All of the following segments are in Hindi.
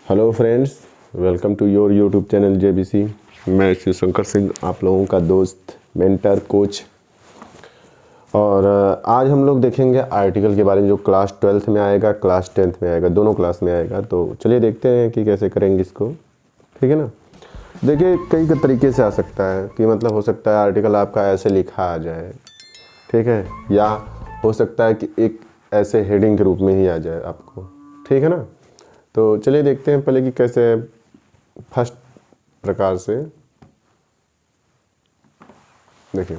Hello friends, welcome to your YouTube channel JBC। मैं शिव शंकर सिंह, आप लोगों का दोस्त, मेंटर, कोच। और आज हम लोग देखेंगे आर्टिकल के बारे में जो क्लास 12th में आएगा, क्लास 10th में आएगा, दोनों क्लास में आएगा। तो चलिए देखते हैं कि कैसे करेंगे इसको। ठीक है ना। देखिए कई तरीके से आ सकता है कि मतलब हो सकता है आर्टिकल आपका ऐसे लिखा आ जाए, ठीक है, या हो सकता है कि एक ऐसे हेडिंग के रूप में ही आ जाए आपको। ठीक है ना। तो चलिए देखते हैं पहले कि कैसे फर्स्ट प्रकार से। देखिए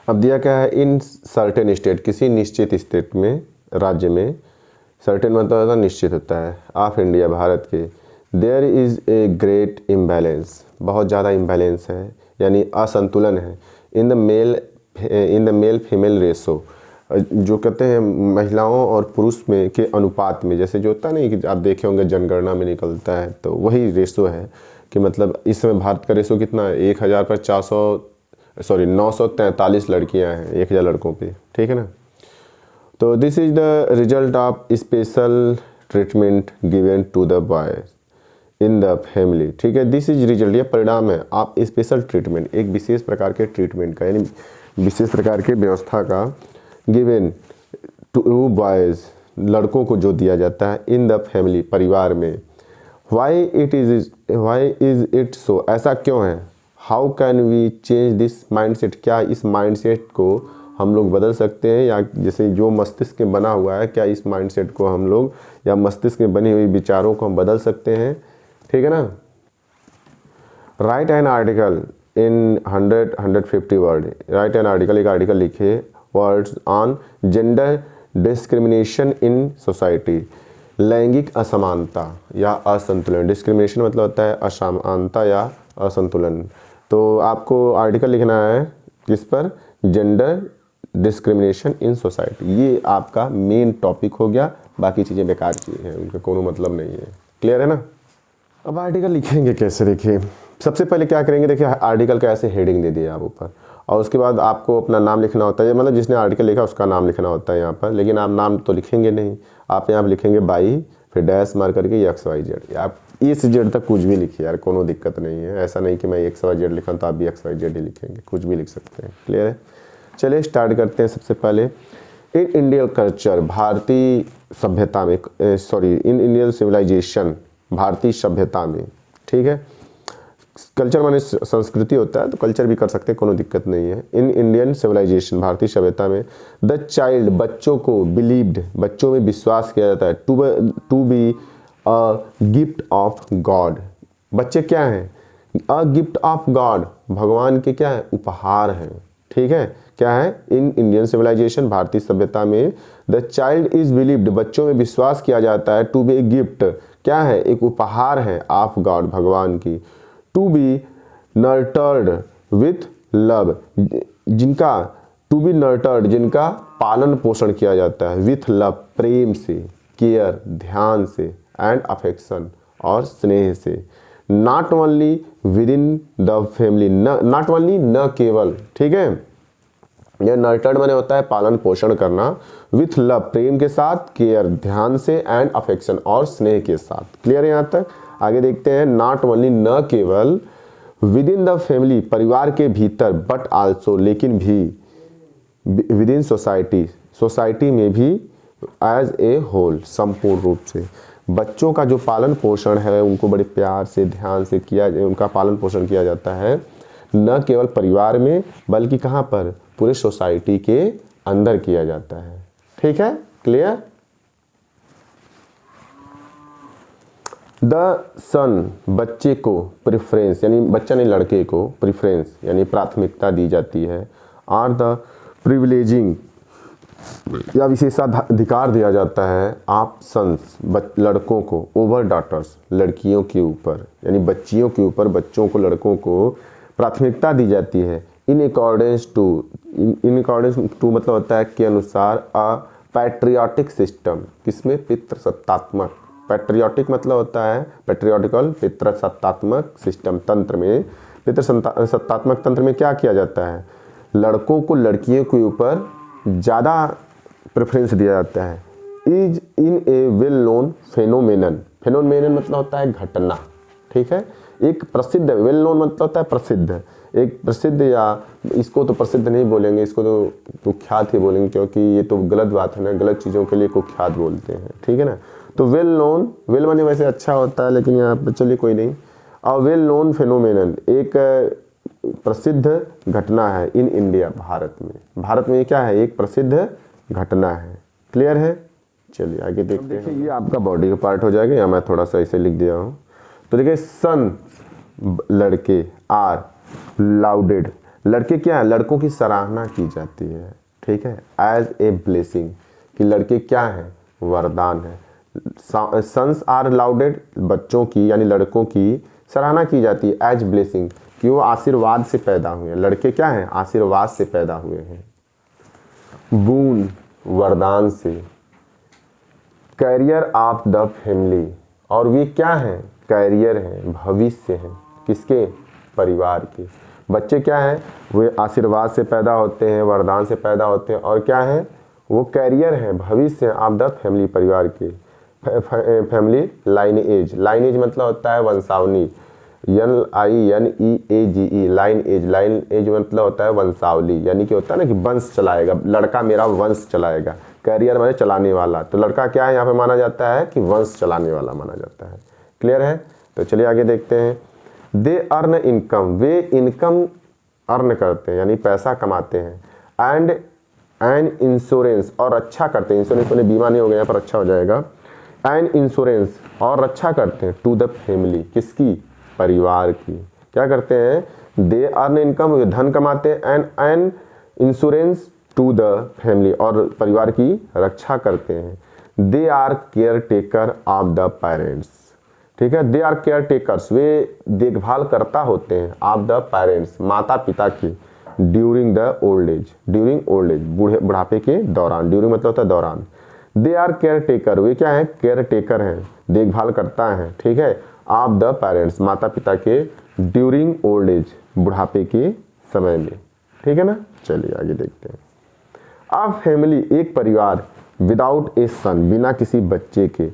अब दिया क्या है, इन सर्टेन स्टेट, किसी निश्चित स्टेट में, राज्य में, सर्टेन मतलब होता है निश्चित होता है, ऑफ इंडिया, भारत के, there is a great imbalance, बहुत ज़्यादा इम्बैलेंस है यानी असंतुलन है, in the male female ratio, जो कहते हैं महिलाओं और पुरुष में के अनुपात में। जैसे जो होता है नहीं कि आप देखे होंगे जनगणना में निकलता है, तो वही रेशो है कि मतलब इस समय भारत का रेशो कितना है, 943 लड़कियां हैं 1000 लड़कों पे। ठीक है ना। तो this is the result of special treatment given to the boys in the family. ठीक है, दिस इज रिजल्ट, ये परिणाम है आप स्पेशल ट्रीटमेंट, एक विशेष प्रकार के ट्रीटमेंट का, यानी विशेष प्रकार के व्यवस्था का, गिवन टू बॉयज, लड़कों को जो दिया जाता है, इन द फैमिली, परिवार में। वाई इज इट सो, ऐसा क्यों है। How can we change this mindset, क्या इस माइंडसेट को हम लोग बदल सकते हैं, या जैसे जो मस्तिष्क में बना हुआ है, क्या इस माइंडसेट को हम लोग, या मस्तिष्क में बनी हुई विचारों को हम बदल सकते हैं। ठीक है ना। Right an article in 150 word, right an article, एक आर्टिकल लिखे, words on gender discrimination in society, लैंगिक असमानता या असंतुलन। डिस्क्रिमिनेशन मतलब होता है असमानता या असंतुलन। तो आपको आर्टिकल लिखना है किस पर, जेंडर डिस्क्रिमिनेशन इन सोसाइटी। ये आपका मेन टॉपिक हो गया, बाकी चीज़ें बेकार चीज़ें हैं, उनका कोई मतलब नहीं है। क्लियर है ना। अब आर्टिकल लिखेंगे कैसे, देखिए सबसे पहले क्या करेंगे, देखिए आर्टिकल का ऐसे हेडिंग दे दिया आप ऊपर, और उसके बाद आपको अपना नाम लिखना होता है, मतलब जिसने आर्टिकल लिखा उसका नाम लिखना होता है यहाँ पर। लेकिन आप नाम तो लिखेंगे नहीं, आप यहाँ पर लिखेंगे बाई, फिर डैश मार करके XYZ, आप A से Z तक कुछ भी लिखिए यार, कोनो दिक्कत नहीं है। ऐसा नहीं कि मैं XYZ लिखा तो आप भी XYZ ही लिखेंगे, कुछ भी लिख सकते हैं। क्लियर है। चलिए स्टार्ट करते हैं। सबसे पहले इन इंडियन कल्चर, भारतीय सभ्यता में, इन इंडियन सिविलाइजेशन, भारतीय सभ्यता में। ठीक है, कल्चर माने संस्कृति होता है, तो कल्चर भी कर सकते हैं, कोनो दिक्कत नहीं है। इन इंडियन सिविलाइजेशन, भारतीय सभ्यता में, द चाइल्ड, बच्चों को, बिलीव्ड, बच्चों में विश्वास किया जाता है, to be a gift of God. बच्चे क्या हैं, अ गिफ्ट ऑफ गॉड, भगवान के क्या है, उपहार हैं। ठीक है, क्या है, इन इंडियन सिविलाइजेशन, भारतीय सभ्यता में, द चाइल्ड इज बिलीव्ड, बच्चों में विश्वास किया जाता है, टू बी ए गिफ्ट, क्या है, एक उपहार है, ऑफ गॉड, भगवान की, टू बी नर्टर्ड विथ लव, जिनका, टू बी नर्टर्ड, जिनका पालन पोषण किया जाता है, विथ लव, प्रेम से, केयर, ध्यान से, एंड अफेक्शन, और स्नेह से, not only with in the family, not only, न केवल। ठीक है, यह नर्टर्ड माने होता है पालन पोषण करना, विथ लव, प्रेम के साथ, केयर, ध्यान से, एंड अफेक्शन, और स्नेह के साथ। क्लियर है यहाँ तक। आगे देखते हैं, नॉट ओनली, न केवल, विद इन द फैमिली, परिवार के भीतर, बट आल्सो, लेकिन भी, विद इन सोसाइटी, सोसाइटी में भी, एज ए होल, संपूर्ण रूप से। बच्चों का जो पालन पोषण है उनको बड़े प्यार से, ध्यान से किया, उनका पालन पोषण किया जाता है, न केवल परिवार में, बल्कि कहाँ पर, पूरे सोसाइटी के अंदर किया जाता है। ठीक है, क्लियर। द सन, बच्चे को प्रेफरेंस, यानी बच्चा नहीं, लड़के को प्रेफरेंस यानी प्राथमिकता दी जाती है, आर द प्रिविलेजिंग, या विशेषाधिकार दिया जाता है, आप सन्स, लड़कों को, ओवर डॉटर्स, लड़कियों के ऊपर, यानी बच्चियों के ऊपर, बच्चों को, लड़कों को प्राथमिकता दी जाती है, इन अकॉर्डेंस टू मतलब होता है के अनुसार, अ पैट्रियाटिक सिस्टम, किसमें, पितृसत्तात्मक, पैट्रियाटिक मतलब होता है पैट्रियाटिकल, पितृसत्तात्मक सिस्टम, तंत्र में, पितृसत्तात्मक तंत्र में क्या किया जाता है, लड़कों को लड़कियों के ऊपर ज़्यादा प्रेफरेंस दिया जाता है, is in A well known phenomenon. Phenomenon मतलब होता है घटना, ठीक है। एक प्रसिद्ध, वेल नोन मतलब होता है प्रसिद्ध, एक प्रसिद्ध, या इसको तो प्रसिद्ध नहीं बोलेंगे, इसको तो कुख्यात ही बोलेंगे, क्योंकि ये तो गलत बात है ना, गलत चीज़ों के लिए कुख्यात बोलते हैं, ठीक है ना। तो वेल नोन, वेल माने वैसे अच्छा होता है, लेकिन यहाँ पर चलिए कोई नहीं। और वेल नोन फेनोमेनन, एक प्रसिद्ध घटना है इन इंडिया, भारत में। भारत में ये क्या है, एक प्रसिद्ध घटना है। क्लियर है, चलिए आगे देखते हैं। ये आपका बॉडी का पार्ट हो जाएगा, या मैं थोड़ा सा ऐसे लिख दिया हूँ। तो देखिए सन, लड़के, आर लाउडेड, लड़के क्या है, लड़कों की सराहना की जाती है, ठीक है। एज ए ब्लेसिंग, कि लड़के क्या है, वरदान है। सन्स आर लाउडेड, बच्चों की यानी लड़कों की सराहना की जाती है एज ब्लेसिंग, कि वो आशीर्वाद से पैदा हुए हैं। लड़के क्या हैं, आशीर्वाद से पैदा हुए हैं। बून, वरदान से। कैरियर ऑफ द फैमिली, और वे क्या हैं, कैरियर हैं, भविष्य हैं, किसके, परिवार के। बच्चे क्या हैं, वे आशीर्वाद से पैदा होते हैं, वरदान से पैदा होते हैं, और क्या है, वो कैरियर हैं, भविष्य ऑफ द फैमिली, परिवार के। फैमिली लाइनेज, लाइनेज मतलब होता है वंशावली, LINEAGE, लाइनेज, लाइनेज मतलब होता है वंशावली, यानी कि होता है ना कि वंश चलाएगा, लड़का मेरा वंश चलाएगा। कैरियर माने चलाने वाला, तो लड़का क्या है यहाँ पे माना जाता है कि वंश चलाने वाला माना जाता है। क्लियर है, तो चलिए आगे देखते हैं। They earn income, way income earn करते हैं यानी पैसा कमाते हैं। एंड इंश्योरेंस, और रक्षा करते हैं, इंश्योरेंस वाले बीमा नहीं हो गया, यहाँ पर अच्छा हो जाएगा। एंड इंश्योरेंस, और रक्षा करते हैं, टू द फैमिली, किसकी, परिवार की। क्या करते हैं, दे अर्न इनकम, धन कमाते हैं, and insurance to the family, और परिवार की रक्षा करते हैं। They are caretaker of the parents, ठीक है। दे आर केयर टेकर्स, वे देखभाल करता होते हैं, ऑफ द पेरेंट्स, माता पिता की। During the old age, during old age, बुढ़ापे के दौरान। ड्यूरिंग मतलब होता है दौरान। दे आर केयर टेकर, वे क्या है, केयर टेकर हैं, देखभाल करता है, ठीक है, ऑफ द पेरेंट्स, माता पिता के। ड्यूरिंग ओल्ड एज, बुढ़ापे के समय में, ठीक है ना। चलिए आगे देखते हैं। अ फैमिली, एक परिवार, विदाउट ए सन, बिना किसी बच्चे के,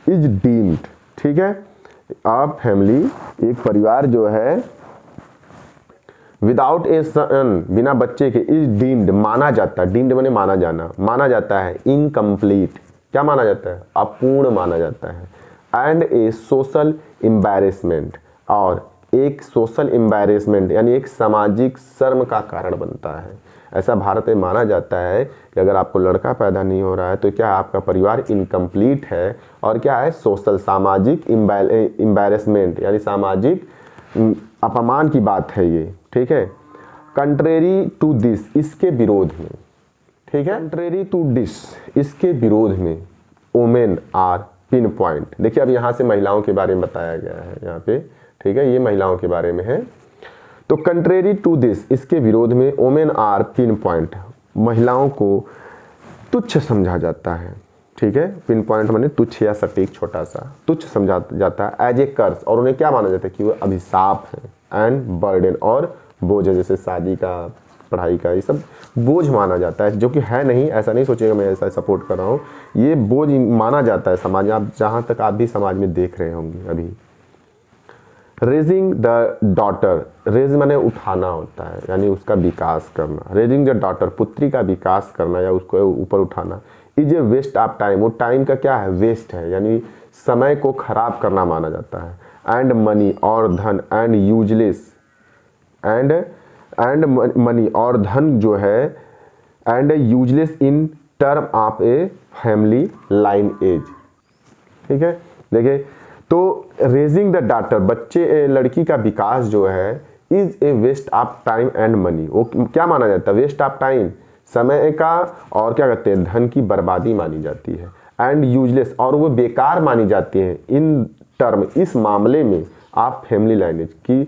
इज डीम्ड, ठीक है। अ फैमिली, एक परिवार जो है, विदाउट ए सन, बिना बच्चे के, इज डीम्ड, माना जाता है, डीम्ड माने माना जाना, माना जाता है इनकम्प्लीट, क्या माना जाता है, अपूर्ण माना जाता है। एंड ए सोशल एम्बैरेसमेंट, और एक सोशल एम्बैरेसमेंट यानी एक सामाजिक शर्म का कारण बनता है। ऐसा भारत में माना जाता है कि अगर आपको लड़का पैदा नहीं हो रहा है तो क्या आपका परिवार इनकम्प्लीट है, और क्या है, सोशल, सामाजिक एम्बैरेसमेंट यानी सामाजिक अपमान की बात है ये, ठीक है। कंट्रेरी टू दिस, इसके विरोध में, ठीक है। कंट्रेरी टू दिस, इसके विरोध में, वोमेन आर पिन पॉइंट। देखिए अब यहाँ से महिलाओं के बारे में बताया गया है यहाँ पे, ठीक है, ये महिलाओं के बारे में है। तो कंट्रेरी टू दिस, इसके विरोध में, वोमेन आर पिन पॉइंट, महिलाओं को तुच्छ समझा जाता है, ठीक है। पिन पॉइंट माने तुच्छ या सटीक, छोटा सा, तुच्छ समझा जाता है। एज ए कर्स, और उन्हें क्या माना जाता है कि वो अभिशाप है। एंड बर्डन, और बोझ है, जैसे शादी का, पढ़ाई का, ये सब बोझ माना जाता है, जो कि है नहीं, ऐसा नहीं सोचिएगा मैं ऐसा सपोर्ट कर रहा हूँ, ये बोझ माना जाता है समाज में, आप जहाँ तक आप भी समाज में देख रहे होंगे अभी। रेजिंग द डॉटर, रेज माने उठाना होता है यानी उसका विकास करना। रेजिंग द डॉटर, पुत्री का विकास करना या उसको ऊपर उठाना। Is a waste of time, वो टाइम का क्या है, वेस्ट है, यानी समय को खराब करना माना जाता है। एंड मनी, और धन, एंड यूजलेस, एंड मनी, और धन जो है, and useless in term of a family lineage, ठीक है। देखिए तो रेजिंग द डॉटर, बच्चे, लड़की का विकास जो है, is a waste of time and money, वो क्या माना जाता है, वेस्ट ऑफ टाइम, समय का, और क्या कहते हैं, धन की बर्बादी मानी जाती है। एंड यूजलेस, और वो बेकार मानी जाती है, इन टर्म, इस मामले में, आप फैमिली लाइनेज की,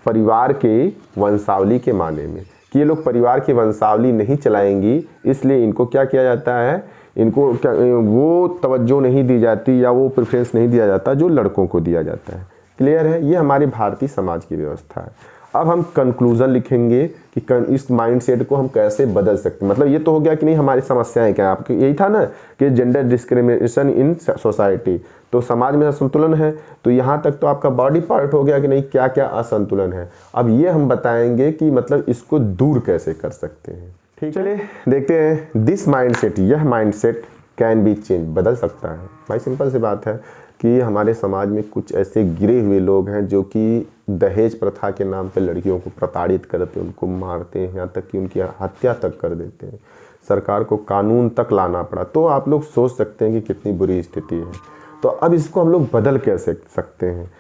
परिवार के वंशावली के माने में, कि ये लोग परिवार की वंशावली नहीं चलाएंगी, इसलिए इनको क्या किया जाता है, इनको क्या, वो तवज्जो नहीं दी जाती या वो प्रेफरेंस नहीं दिया जाता जो लड़कों को दिया जाता है। क्लियर है, ये हमारे भारतीय समाज की व्यवस्था है। अब हम कंक्लूजन लिखेंगे कि इस माइंडसेट को हम कैसे बदल सकते हैं। मतलब ये तो हो गया कि नहीं हमारी समस्याएं क्या है, आपकी यही था ना कि जेंडर डिस्क्रिमिनेशन इन सोसाइटी, तो समाज में असंतुलन है। तो यहाँ तक तो आपका बॉडी पार्ट हो गया कि नहीं क्या क्या असंतुलन है। अब ये हम बताएंगे कि मतलब इसको दूर कैसे कर सकते हैं। ठीक, चलिए देखते हैं। दिस माइंडसेट, यह माइंडसेट कैन बी चेंज, बदल सकता है। भाई सिंपल सी बात है कि हमारे समाज में कुछ ऐसे गिरे हुए लोग हैं जो कि दहेज प्रथा के नाम पे लड़कियों को प्रताड़ित करते हैं, उनको मारते हैं, यहाँ तक कि उनकी हत्या तक कर देते हैं। सरकार को कानून तक लाना पड़ा। तो आप लोग सोच सकते हैं कि कितनी बुरी स्थिति है। तो अब इसको हम लोग बदल कैसे सकते हैं।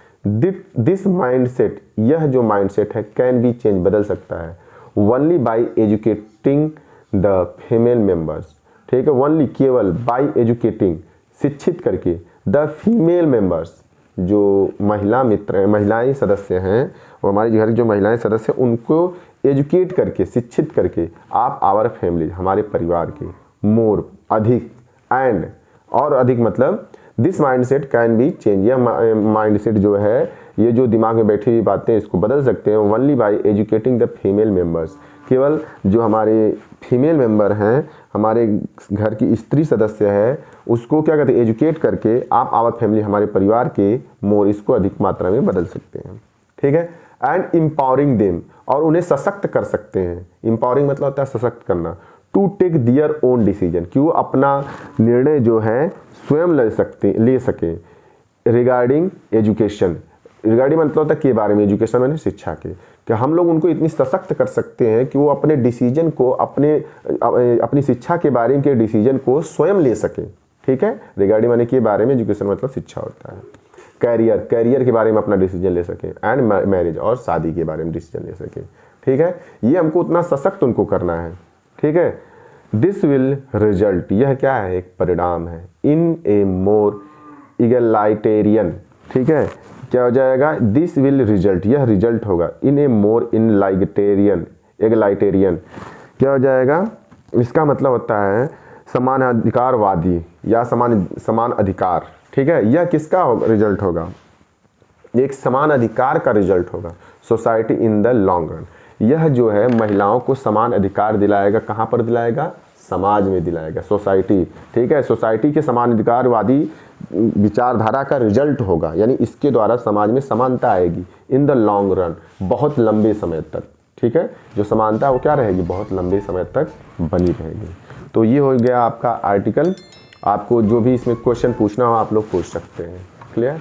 दिस माइंडसेट, यह जो माइंडसेट है कैन बी चेंज, बदल सकता है only by educating the female members. ठीक है, ओनली, केवल, बाय एजुकेटिंग, शिक्षित करके, द फीमेल मेंबर्स, जो महिला मित्र, महिलाएं सदस्य हैं, वो हमारे घर जो महिलाएं सदस्य हैं उनको एजुकेट करके, शिक्षित करके, आप आवर फैमिली, हमारे परिवार के, मोर, अधिक, एंड, और अधिक, मतलब this mindset can be change, यह माइंडसेट जो है, ये जो दिमाग में बैठी हुई बातें, इसको बदल सकते हैं only by educating the female members, केवल जो हमारे फीमेल मेंबर हैं, हमारे घर की स्त्री सदस्य है, उसको क्या कहते हैं, एजुकेट करके आप आवर फैमिली, हमारे परिवार के, मोर, इसको अधिक मात्रा में बदल सकते हैं। ठीक है, एंड एम्पावरिंग देम, और उन्हें सशक्त कर सकते हैं। एम्पावरिंग मतलब होता है सशक्त करना। To take their own decision, कि वो अपना निर्णय जो है स्वयं ले सके। रिगार्डिंग एजुकेशन, रिगार्डिंग मतलब होता है के बारे में, एजुकेशन माने शिक्षा के, कि हम लोग उनको इतनी सशक्त कर सकते हैं कि वो अपने डिसीजन को, अपनी शिक्षा के बारे में के डिसीजन को स्वयं ले सके। ठीक है, रिगार्डिंग माने के बारे में, एजुकेशन मतलब शिक्षा होता है। कैरियर, कैरियर के बारे में अपना डिसीजन ले सके। एंड मैरिज, और शादी के बारे में डिसीजन ले सके। ठीक है, ये हमको उतना सशक्त उनको करना है। ठीक है, दिस विल रिजल्ट, यह क्या है, एक परिणाम है, इन ए मोर इगलाइटेरियन। ठीक है, क्या हो जाएगा, दिस विल रिजल्ट, यह रिजल्ट होगा, इन ए मोर एगलाइटेरियन, क्या हो जाएगा, इसका मतलब होता है समान अधिकारवादी या समान अधिकार। ठीक है, यह किसका रिजल्ट होगा, एक समान अधिकार का रिजल्ट होगा, society in the long run. यह जो है महिलाओं को समान अधिकार दिलाएगा, कहाँ पर दिलाएगा, समाज में दिलाएगा, सोसाइटी। ठीक है, सोसाइटी के समान अधिकारवादी विचारधारा का रिजल्ट होगा, यानी इसके द्वारा समाज में समानता आएगी इन द लॉन्ग रन, बहुत लंबे समय तक। ठीक है, जो समानता वो क्या रहेगी, बहुत लंबे समय तक बनी रहेगी। तो ये हो गया आपका आर्टिकल। आपको जो भी इसमें क्वेश्चन पूछना हो आप लोग पूछ सकते हैं। क्लियर।